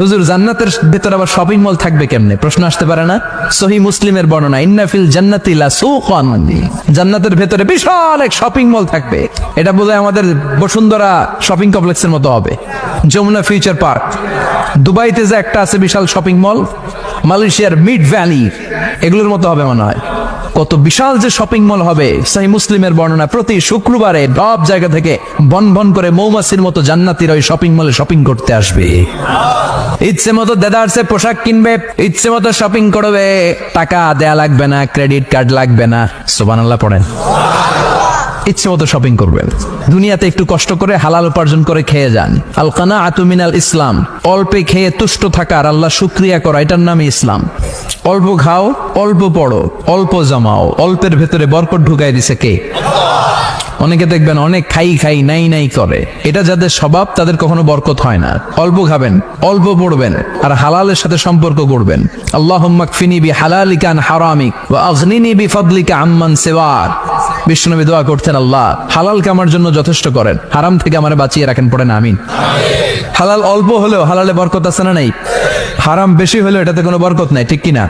হুজুর জান্নাতের ভেতর আবার শপিং মল থাকবে কেমনে? প্রশ্ন আসতে পারে না? সহিহ মুসলিমের বর্ণনা, ইন্না ফিল জান্নাতি লাসুকান, জান্নাতের ভেতরে বিশাল এক শপিং মল থাকবে। এটা বোধহয় আমাদের বসুন্ধরা শপিং কমপ্লেক্সের মতো হবে, যমুনা ফিউচার পার্ক। দুবাইতে যে একটা আছে বিশাল শপিং মল, মালয়েশিয়ার মিড ভ্যালি, এগুলোর মতো হবে মনে হয়। কত বিশাল যে শপিং মল হবে। সহিহ মুসলিমের বর্ণনা, প্রতি শুক্রবারে সব জায়গা থেকে বন বন করে মৌমাছির মতো জান্নাতীরা ওই শপিং মলে শপিং করতে আসবে। ইচ্ছে মতো দেদারসে পোশাক কিনবে, ইচ্ছে মতো শপিং করবে, টাকা দেয়া লাগবে না, ক্রেডিট কার্ড লাগবে না। সুবহানাল্লাহ পড়েন। ইচ্ছে মতো শপিং করবেন। দুনিয়াতে একটু কষ্ট করে হালাল উপার্জন করে খেয়ে যান। আল কানাআতু মিনাল ইসলাম, অল্পে খেয়ে তুষ্ট থাকার, আল্লাহ শুকরিয়া করা, এটার নামই ইসলাম। অল্প খাও, অল্প পড়ো, অল্প জমাও, অল্পের ভেতরে বরকত ঢুকাই দিছে কে? অনেকে দেখবেন অনেক খাই খাই নাই নাই করে, এটা যাদের স্বভাব তাদের কখনো বরকত হয় না। অল্প খাবেন, অল্প পড়বেন, আর হালালের সাথে সম্পর্ক করবেন। আল্লাহুম্মা কফিনি বিহালালিকা আন হারামিক ওয়া আগনিনি বিফাদলিকা আম্মান সিওয়াক। বিষ্ণুনবী দোয়া করতেন, আল্লাহ হালালকে আমার জন্য যথেষ্ট করেন, হারাম থেকে আমারে বাঁচিয়ে রাখেন। পড়েন আমিন। হালাল অল্প হলেও হালালে বরকত আছে না নাই? হারাম বেশি হলেও এটাতে কোনো বরকত নাই, ঠিক কিনা?